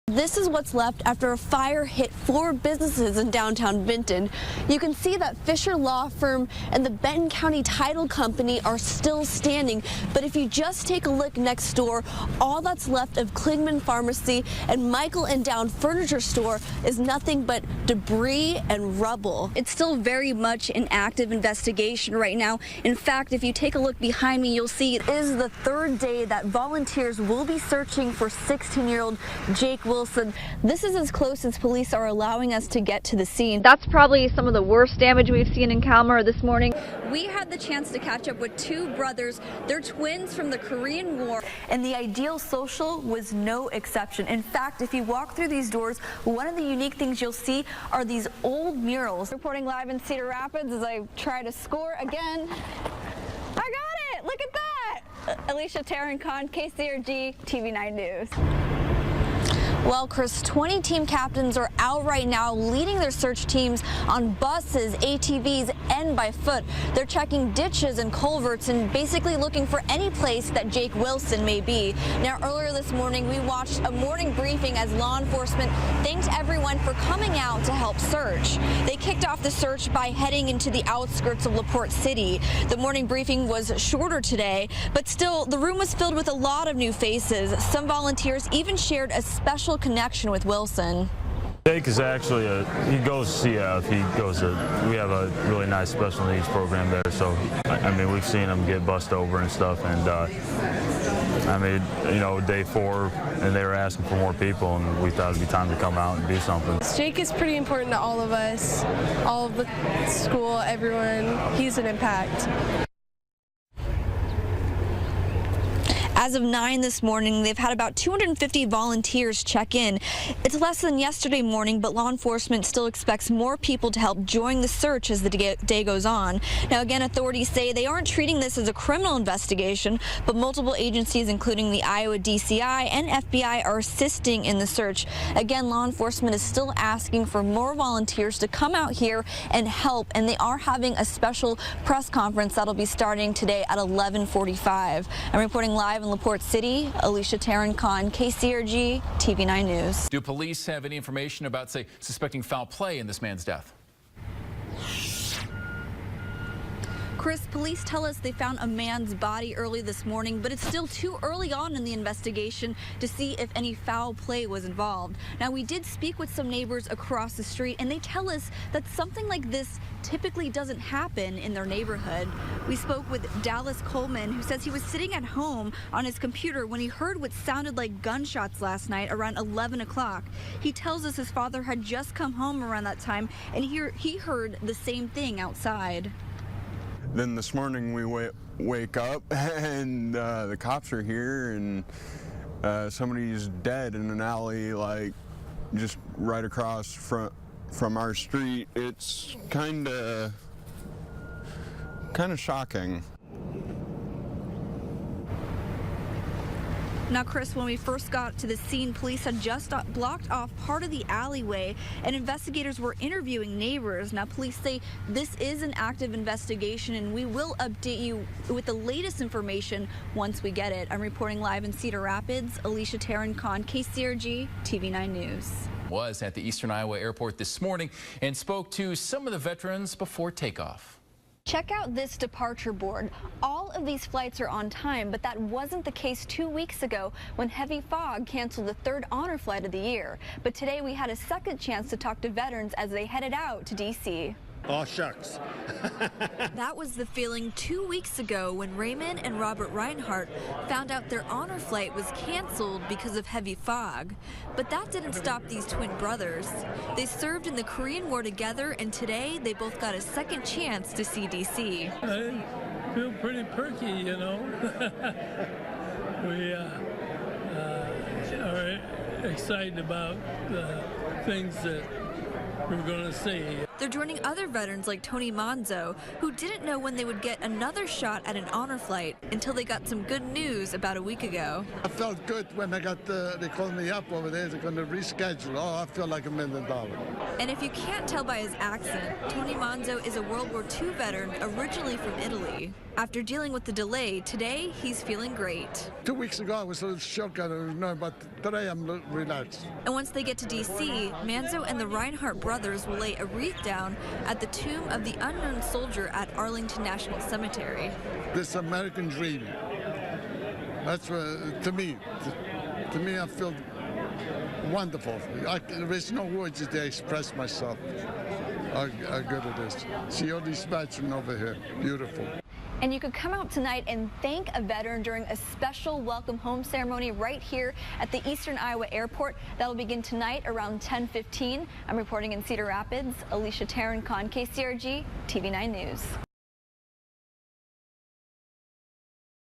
This is what's left after a fire hit 4 businesses in downtown Vinton. You can see that Fisher Law Firm and the Benton County Title Company are still standing, but if you just take a look next door, all that's left of Klingman Pharmacy and Michael and Down Furniture Store is nothing but debris and rubble. It's still very much an active investigation right now. In fact, if you take a look behind me, you'll see it is the 3rd day that volunteers will be searching for 16-year-old Jake Wilson. This is as close as police are allowing us to get to the scene. That's probably some of the worst damage we've seen in Kalmar this morning. We had the chance to catch up with 2 brothers. They're twins from the Korean War, and the Ideal Social was no exception. In fact, if you walk through these doors, one of the unique things you'll see are these old murals. Reporting live in Cedar Rapids as I try to score again. I got it! Look at that! Alicia Tarancon, KCRG, TV9 News. Well, Chris, 20 team captains are out right now leading their search teams on buses, ATVs, and by foot. They're checking ditches and culverts and basically looking for any place that Jake Wilson may be. Now, earlier this morning, we watched a morning briefing as law enforcement thanked everyone for coming out to help search. They kicked off the search by heading into the outskirts of LaPorte City. The morning briefing was shorter today, but still, the room was filled with a lot of new faces. Some volunteers even shared a special connection with Wilson. Jake is actually he goes to CF. We have a really nice special needs program there, so I mean, we've seen him get bussed over and stuff, and I mean, you know, day 4 and they were asking for more people, and we thought it'd be time to come out and do something. Jake is pretty important to all of us, all of the school, everyone. He's an impact. As of 9 this morning, they've had about 250 volunteers check in. It's less than yesterday morning, but law enforcement still expects more people to help join the search as the day goes on. Now, again, authorities say they aren't treating this as a criminal investigation, but multiple agencies, including the Iowa DCI and FBI, are assisting in the search. Again, law enforcement is still asking for more volunteers to come out here and help, and they are having a special press conference that'll be starting today at 11:45. I'm reporting live in LaPorte City, Alicia Tarancon, KCRG, TV9 News. Do police have any information about, say, suspecting foul play in this man's death? Chris, police tell us they found a man's body early this morning, but it's still too early on in the investigation to see if any foul play was involved. Now, we did speak with some neighbors across the street, and they tell us that something like this typically doesn't happen in their neighborhood. We spoke with Dallas Coleman, who says he was sitting at home on his computer when he heard what sounded like gunshots last night around 11 o'clock. He tells us his father had just come home around that time, and he heard the same thing outside. Then this morning we wake up and the cops are here, and somebody's dead in an alley, like just right across from our street. It's kind of shocking. Now, Chris, when we first got to the scene, police had just blocked off part of the alleyway, and investigators were interviewing neighbors. Now, police say this is an active investigation, and we will update you with the latest information once we get it. I'm reporting live in Cedar Rapids, Alicia Tarancon, KCRG, TV9 News. Was at the Eastern Iowa Airport this morning and spoke to some of the veterans before takeoff. Check out this departure board. All of these flights are on time, but that wasn't the case 2 weeks ago when heavy fog canceled the 3rd honor flight of the year. But today we had a second chance to talk to veterans as they headed out to D.C. Oh, shucks. That was the feeling 2 weeks ago when Raymond and Robert Reinhardt found out their honor flight was canceled because of heavy fog. But that didn't stop these twin brothers. They served in the Korean War together, and today they both got a second chance to see D.C. I feel pretty perky, you know. We are excited about the things that we're going to see. They're joining other veterans like Tony Monzo, who didn't know when they would get another shot at an honor flight until they got some good news about a week ago. I felt good when I got they called me up over there. They're going to reschedule. Oh, I feel like $1 million. And if you can't tell by his accent, Tony Monzo is a World War II veteran originally from Italy. After dealing with the delay, today he's feeling great. 2 weeks ago, I was a little shocked. I don't know about today I'm relaxed. And once they get to D.C., Manzo and the Reinhardt brothers will lay a wreath down at the tomb of the unknown soldier at Arlington National Cemetery. This American dream. That's what, to me, I feel wonderful. There is no words to express myself how good it is. See all these veterans over here, beautiful. And you could come out tonight and thank a veteran during a special welcome home ceremony right here at the Eastern Iowa Airport. That'll begin tonight around 10:15. I'm reporting in Cedar Rapids. Alicia Tarancon, KCRG, TV9 News.